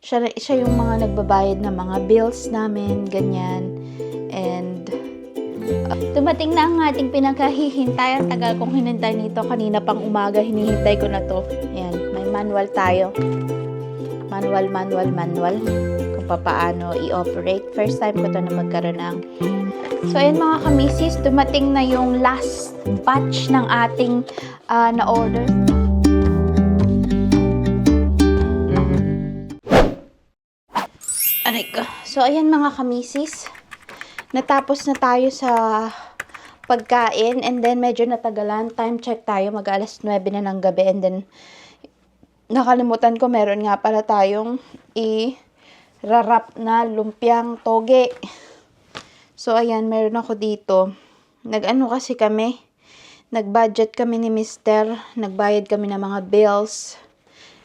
Siya yung mga nagbabayad ng mga bills namin, ganyan. And dumating na ang ating pinakahihintay. Ang tagal kong hinintay nito. Kanina pang umaga, hinihintay ko na to. Ayan, may manual tayo. Manual. Kung paano i-operate. First time ko to na magkaroon ng. So, ayan mga kamisis, dumating na yung last batch ng ating na-order. Aray ko. So, ayan mga kamisis. Natapos na tayo sa pagkain and then medyo natagalan. Time check tayo. Mag-alas 9 na ng gabi and then nakalimutan ko meron nga pala tayong i-rarap na lumpiang toge. So, ayan, meron ako dito. Nag-ano kasi kami. Nag-budget kami ni Mr. Nagbayad kami ng mga bills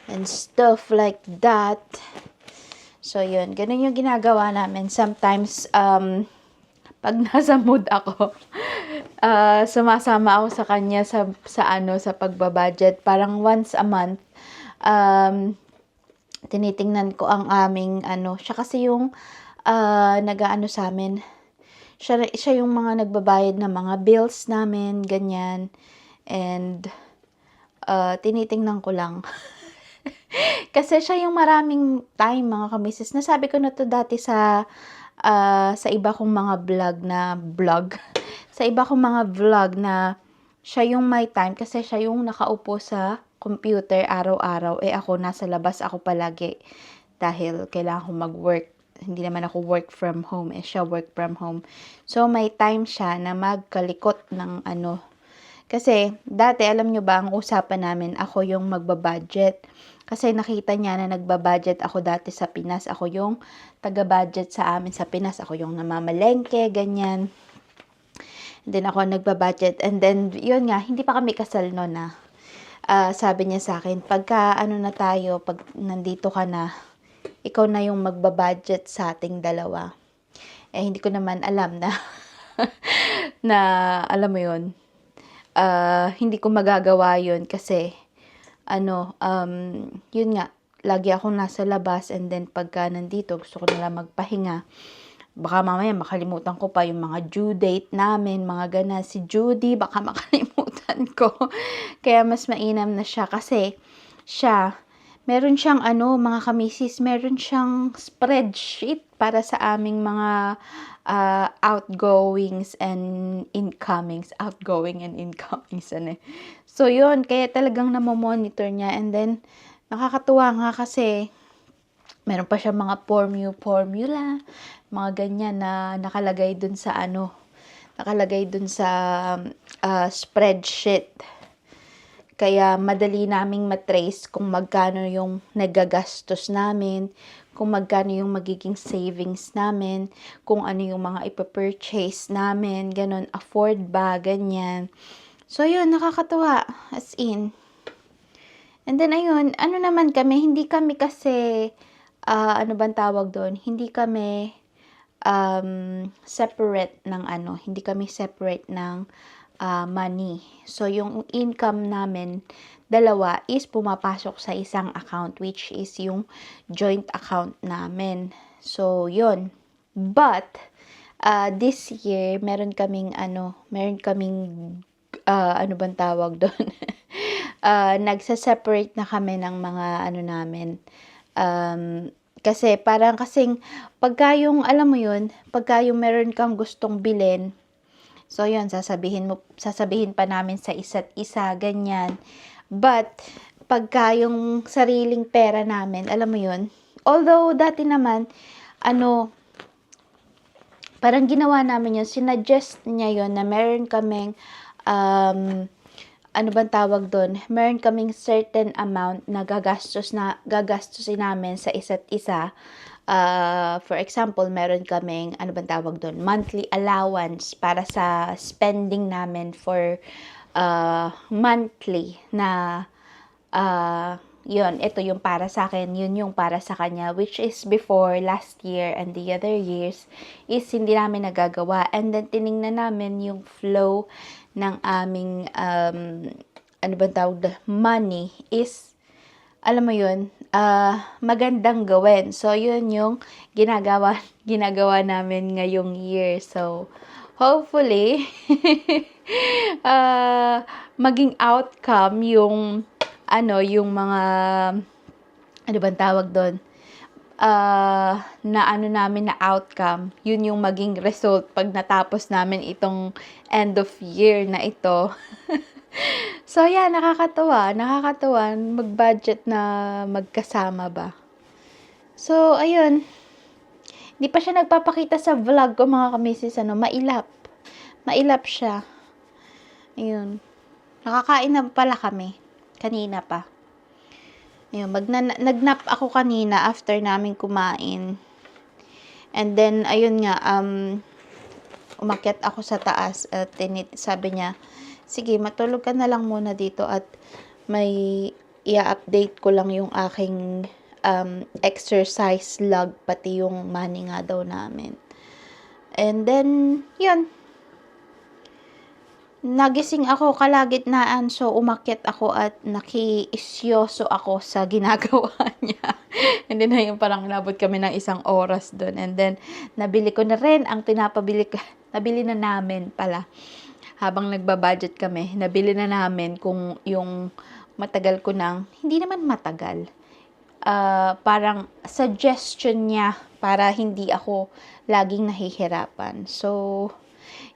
and stuff like that. So, yun. Ganun yung ginagawa namin. Sometimes, pag nasa mood ako, sumasama ako sa kanya sa pagbabudget. Parang once a month, tinitingnan ko ang aming siya kasi yung nag-aano sa amin. Siya yung mga nagbabayad ng mga bills namin, ganyan. And tinitingnan ko lang. Kasi siya yung maraming time, mga kamisis. Nasabi ko na to dati sa iba kong mga vlog. Sa iba kong mga vlog na siya yung may time kasi siya yung nakaupo sa computer araw-araw. Ako nasa labas ako palagi dahil kailangan ko mag-work. Hindi naman ako work from home. Siya work from home. So, may time siya na magkalikot ng Kasi, dati, alam nyo ba, ang usapan namin, ako yung magbabudget. Kasi nakita niya na nagbabudget ako dati sa Pinas. Ako yung taga-budget sa amin sa Pinas. Ako yung namamalengke, ganyan. And then ako nagbabudget. And then, yun nga, hindi pa kami kasal no na. Sabi niya sa akin, pagka na tayo, pag nandito ka na, ikaw na yung magbabudget sa ating dalawa. Hindi ko naman alam na, na alam mo yun, hindi ko magagawa yun kasi, yun nga, lagi akong nasa labas and then pagka nandito, gusto ko nalang magpahinga. Baka mamaya makalimutan ko pa yung mga due date namin, mga gana. Si Judy, baka makalimutan ko. Kaya mas mainam na siya kasi siya, meron siyang mga kamisis, meron siyang spreadsheet para sa aming mga outgoing and incomings. So, yun, kaya talagang namomonitor niya. And then, nakakatuwa nga kasi, meron pa siya mga formula, mga ganyan na nakalagay dun sa spreadsheet. Kaya madali naming matrace kung magkano yung nagagastos namin, kung magkano yung magiging savings namin, kung ano yung mga ipapurchase namin, ganun, afford ba, ganyan. So, yun, nakakatuwa, as in. And then, ayun, naman kami, hindi kami kasi, bang tawag doon? Hindi kami separate ng hindi kami separate ng money. So, yung income namin, dalawa, is pumapasok sa isang account, which is yung joint account namin. So, yun. But, this year, meron kaming bang tawag doon? Nagsa-separate na kami ng mga namin. Kasi, parang kasing, pagka yung meron kang gustong bilhin, so, yun, sasabihin pa namin sa isa't isa, ganyan. But, pagka yung sariling pera namin, alam mo yun, although, dati naman, parang ginawa namin yun, sinuggest niya yun na meron kaming, bang tawag doon? Meron kaming certain amount na gagastusin namin sa isa't isa. For example, meron kaming, bang tawag doon? Monthly allowance para sa spending namin for monthly na, yun, ito yung para sa akin, yun yung para sa kanya, which is before, last year and the other years, is hindi namin nagagawa. And then, tiningnan namin yung flow ng aming, bang tawag, money is, alam mo yun, magandang gawin. So, yun yung ginagawa namin ngayong year. So, hopefully, maging outcome yung, yung mga, ano bang tawag doon? Na namin na outcome, yun yung maging result pag natapos namin itong end of year na ito. So, yeah, nakakatuwa mag-budget na magkasama ba. So, ayun, hindi pa siya nagpapakita sa vlog ko mga kamisis, mailap siya. Ayun, nakakain na pala kami, kanina pa. Ayun, nagnap ako kanina after namin kumain. And then, ayun nga, umakyat ako sa taas at sabi niya, sige, matulog ka na lang muna dito at may i-update ko lang yung aking exercise log, pati yung money nga daw namin. And then, yun. Nagising ako kalagitnaan, so umakyat ako at nakiisyoso ako sa ginagawa niya. And then, ayun, parang nabot kami ng 1 oras doon. And then, nabili ko na rin ang nabili na namin pala. Habang nagbabudget kami, nabili na namin kung yung matagal ko nang, hindi naman matagal, parang suggestion niya para hindi ako laging nahihirapan. So,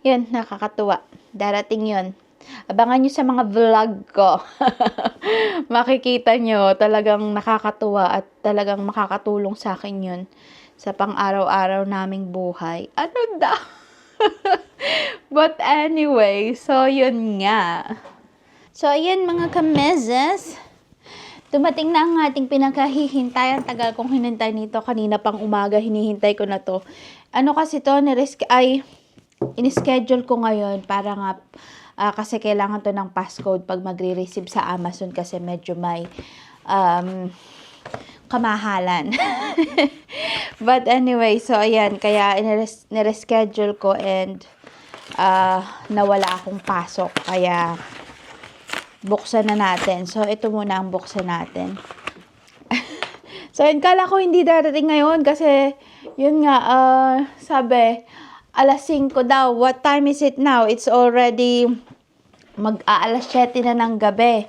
yun, nakakatuwa. Darating yun. Abangan nyo sa mga vlog ko. Makikita nyo, talagang nakakatuwa at talagang makakatulong sa akin yun sa pang-araw-araw naming buhay. Ano daw? But anyway, so yun nga. So, ayan mga kamezes. Dumating na ang ating pinakahihintay. Ang tagal kong hinintay nito. Kanina pang umaga, hinihintay ko na to. Ano kasi to, in-schedule ko ngayon para nga, kasi kailangan to ng passcode pag magre-receive sa Amazon kasi medyo may kamahalan. But anyway, so ayan, kaya nire-schedule ko and nawala akong pasok. Kaya buksan na natin. So, ito muna ang buksan natin. So, kala ko hindi darating ngayon kasi, yun nga, sabi, 5:00 daw. What time is it now? It's already mag-aalas 7 na ng gabi.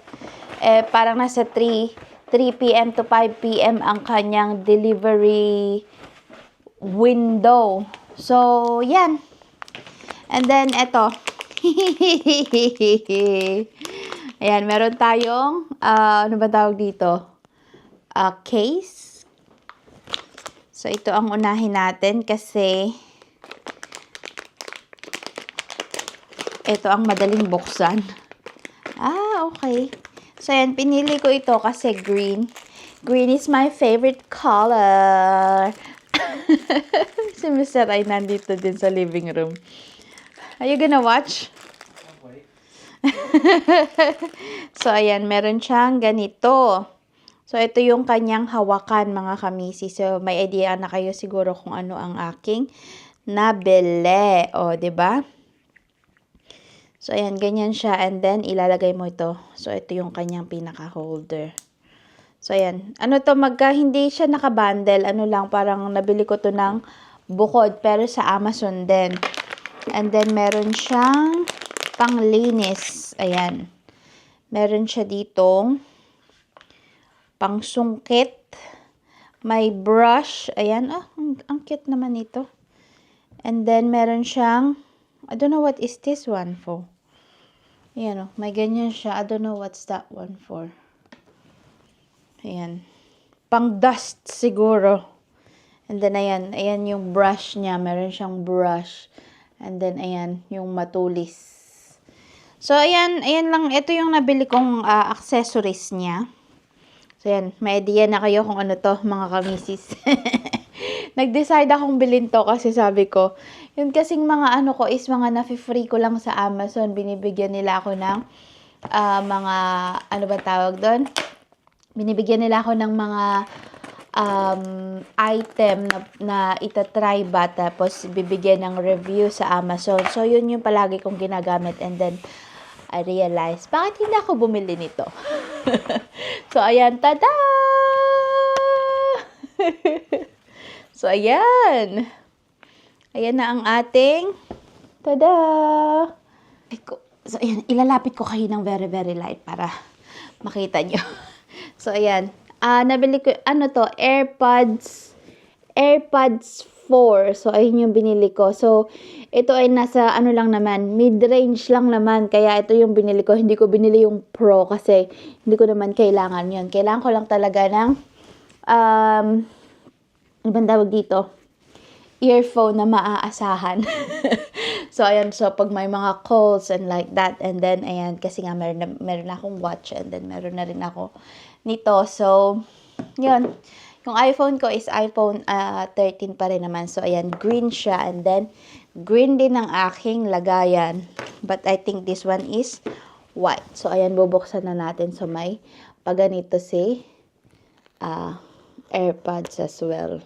Parang nasa 3 p.m. to 5 p.m. ang kanyang delivery window. So, yan. And then, eto. Ayan, meron tayong, ano ba tawag dito? Case. So, ito ang unahin natin kasi ito ang madaling buksan. Okay. So, ayan, pinili ko ito kasi green. Green is my favorite color. Si Mr. Ay nandito din sa living room. Are you gonna watch? So, ayan, meron siyang ganito. So, ito yung kanyang hawakan, mga kamisi. So, may idea na kayo siguro kung ano ang aking nabili. O, diba? So, ayan, ganyan siya. And then, ilalagay mo ito. So, ito yung kanyang pinaka-holder. So, ayan. Ano to, hindi siya nakabundle. Ano lang, parang nabili ko to ng bukod. Pero sa Amazon din. And then, meron siyang panglinis. Ayan. Meron siya ditong pangsungkit. May brush. Ayan. Ang cute naman ito. And then, meron siyang, I don't know what is this one for. Ayan, may ganyan siya. I don't know what's that one for. Ayan. Pang dust siguro. And then, ayan. Ayan yung brush niya. Meron siyang brush. And then, ayan, yung matulis. So, ayan lang. Ito yung nabili kong accessories niya. So, ayan. May idea na kayo kung ano to, mga kamisis. Nag-decide akong bilhin to kasi sabi ko, yun kasing mga ano ko is mga nafi-free ko lang sa Amazon. Binibigyan nila ako ng mga, ano ba tawag doon? Binibigyan nila ako ng mga item na itatry ba, tapos bibigyan ng review sa Amazon. So, yun yung palagi kong ginagamit. And then, I realized, bakit hindi ako bumili nito? So, ayan, tada! So, ayan. Ayan na ang ating, tada! So, ayan, ilalapit ko kayo ng very, very light para makita nyo. So, ayan. Nabili ko, ano to, AirPods 4. So, ayun yung binili ko. So, ito ay nasa, ano lang naman, mid-range lang naman. Kaya, ito yung binili ko. Hindi ko binili yung Pro kasi hindi ko naman kailangan yun. Kailangan ko lang talaga ng, ano bang tawag dito? Earphone na maaasahan. So, ayan. So, pag may mga calls and like that. And then, ayan. Kasi nga, meron na akong watch. And then, meron na rin ako nito. So, yun. Yung iPhone ko is iPhone 13 pa rin naman. So, ayan. Green siya. And then, green din ang aking lagayan. But, I think this one is white. So, ayan. Bubuksan na natin. So, may paganito si AirPods as well.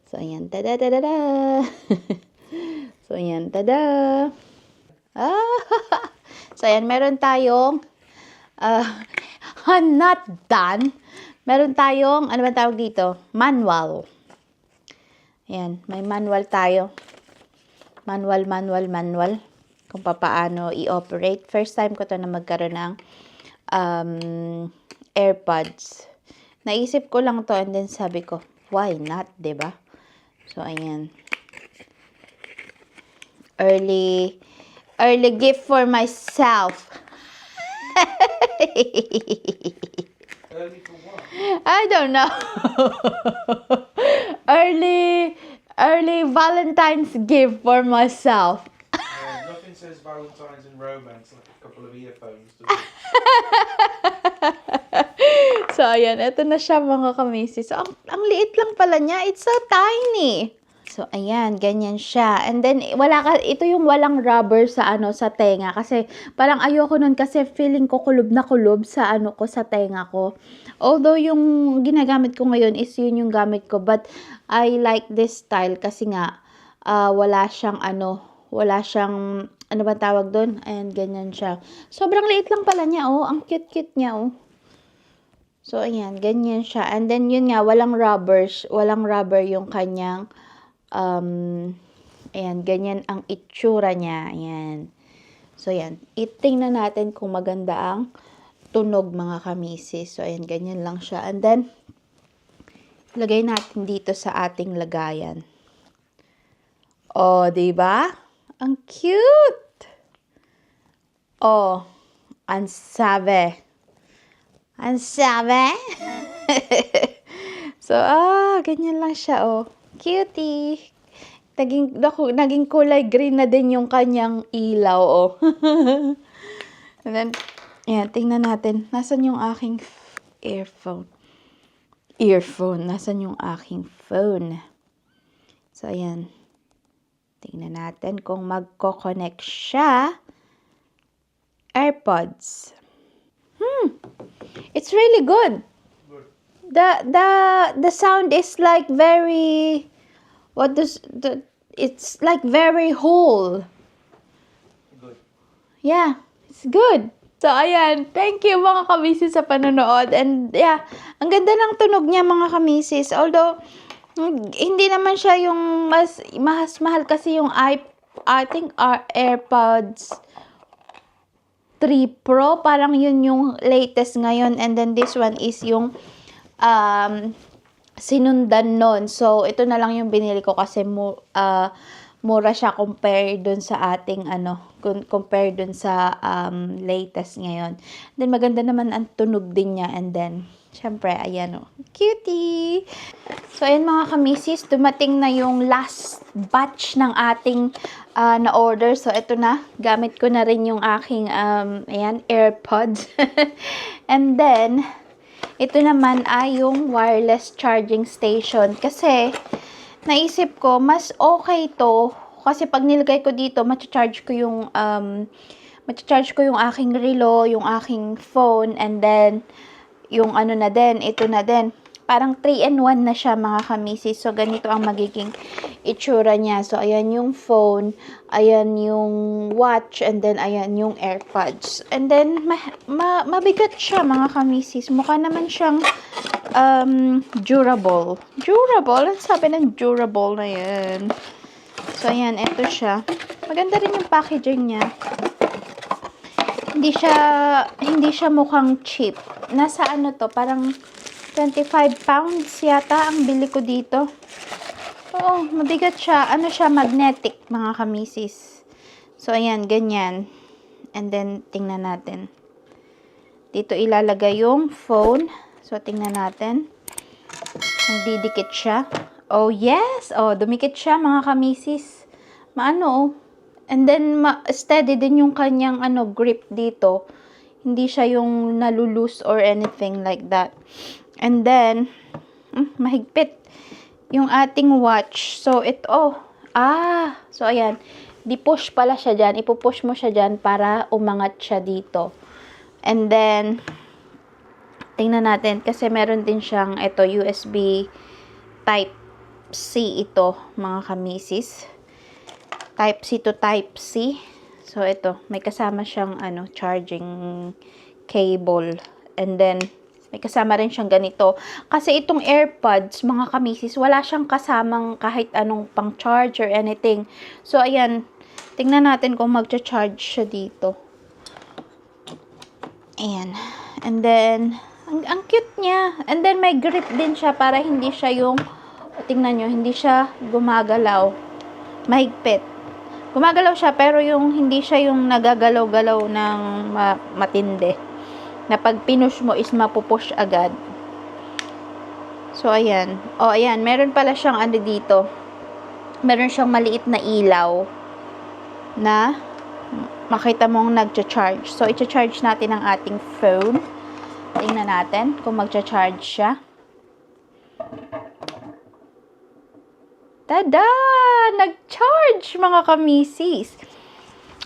So, ayan. Tada-da-da-da! So, ayan. Tada! So, ayan. Meron tayong not done. Meron tayong, ano ba tawag dito? Manual. Ayan. May manual tayo. Manual. Kung paano i-operate. First time ko to na magkaroon ng AirPods. Naisip ko lang to and then sabi ko, why not, diba? So, ayan. Early gift for myself. Early for what? I don't know. early Valentine's gift for myself. Nothing says Valentine's and romance like a couple of earphones, does it? So, ayan. Ito na siya, mga kamisis. So, ang liit lang pala niya. It's so tiny. So, ayan. Ganyan siya. And then, ito yung walang rubber sa tenga. Kasi, parang ayoko nun kasi feeling ko kulob na kulob sa sa tenga ko. Although, yung ginagamit ko ngayon is yun yung gamit ko. But, I like this style kasi nga, wala siyang ano ba tawag doon? Ayan, ganyan siya. Sobrang liit lang pala niya, oh. Ang cute-cute niya, oh. So, ayan, ganyan siya. And then, yun nga, walang rubber yung kanyang, ayan, ganyan ang itsura niya. Ayan. So, ayan. Itingnan natin kung maganda ang tunog, mga kamisis. So, ayan, ganyan lang siya. And then, lagay natin dito sa ating lagayan. Oh, diba? Ang cute! Oh, ang sabi. Ang sabi? So, ganyan lang siya, oh. Cutie! Naging kulay green na din yung kanyang ilaw, oh. And then, ayan, tingnan natin. Nasaan yung aking earphone? Nasaan yung aking phone? So, ayan. Tingnan natin kung magko-connect siya. AirPods. It's really good. The sound is like very, it's like very whole. Good. Yeah, it's good. So, ayan. Thank you, mga kamisis, sa panonood. And, yeah, ang ganda ng tunog niya, mga kamisis. Although, hindi naman siya yung mas mahal kasi yung I think our AirPods 3 Pro. Parang yun yung latest ngayon. And then, this one is yung sinundan nun. So, ito na lang yung binili ko kasi mura siya compare dun sa ating compare dun sa latest ngayon. Then, maganda naman ang tunog din niya. And then, syempre, ayan o. Cutie! So, ayan, mga kamisis. Dumating na yung last batch ng ating na-order. So, ito na. Gamit ko na rin yung aking ayan, AirPods. And then, ito naman ay yung wireless charging station. Kasi, naisip ko, mas okay to. Kasi pag nilagay ko dito, matcha-charge ko yung aking relo, yung aking phone, and then, yung ito na din. Parang 3-in-1 na siya mga kamisis. So, ganito ang magiging itsura niya. So, ayan yung phone, ayan yung watch, and then ayan yung AirPods. And then, mabigat siya mga kamisis. Mukha naman siyang durable. Durable? Ano sabi ng durable na yan? So, ayan, ito siya. Maganda rin yung packaging niya. Hindi siya mukhang cheap. Nasa ano to, parang 25 pounds yata ang bili ko dito. Oo, mabigat siya. Ano siya, magnetic, mga kamisis. So, ayan, ganyan. And then, tingnan natin. Dito ilalagay yung phone. So, tingnan natin. Kung didikit siya. Oh, yes! Oh, dumikit siya, mga kamisis. Maano, oh. And then, steady din yung kanyang, grip dito. Hindi siya yung nalulose or anything like that. And then, mahigpit yung ating watch. So, ito, so, ayan. Di-push pala siya dyan. Ipupush mo siya dyan para umangat siya dito. And then, tingnan natin. Kasi meron din siyang, ito, USB Type-C ito, mga kamisis. Type-C to Type-C. So, ito. May kasama siyang, charging cable. And then, may kasama rin siyang ganito. Kasi itong AirPods, mga kamisis, wala siyang kasamang kahit anong pang charge or anything. So, ayan. Tingnan natin kung magcha-charge siya dito. Ayan. And then, ang cute niya. And then, may grip din siya para hindi siya yung, tingnan nyo, hindi siya gumagalaw. Mahigpit. Gumagalaw siya, pero yung hindi siya yung nagagalaw-galaw ng matindi. Na pag pinush mo is mapupush agad. So, ayan. O, ayan. Meron pala siyang dito. Meron siyang maliit na ilaw na makita mong nagcha-charge. So, i-charge natin ang ating phone. Tingnan natin kung magcha-charge siya. Tada! Nag-charge, mga kamisis.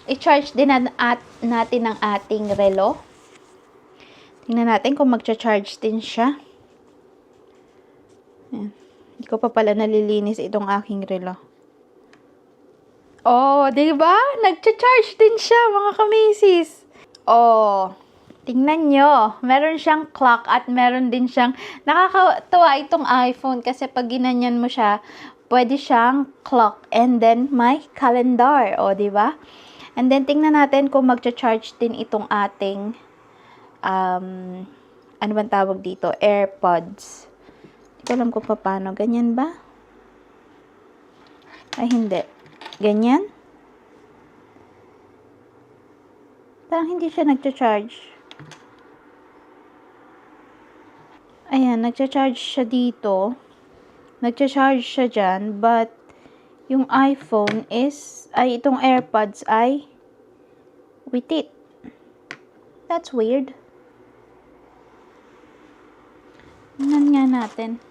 I-charge din natin ang ating relo. Tingnan natin kung magcha-charge din siya. Ayan. Hindi ko pa pala nalilinis itong aking relo. Oh, di ba? Nagcha-charge din siya, mga kamisis. Oh, tingnan nyo. Meron siyang clock at meron din siyang, nakakatawa itong iPhone kasi pag ginanyan mo siya, pwede siyang clock and then may calendar. Oh, di ba? And then, tingnan natin kung magcha-charge din itong ating ano bang tawag dito? AirPods. Hindi ko alam kung paano. Ganyan ba? Ay, hindi. Ganyan? Parang hindi siya nagcha-charge. Ayan, nagcha-charge siya dito. Nagcha-charge siya dyan. But, yung iPhone is, itong AirPods ay with it. That's weird. Tingnan nga natin.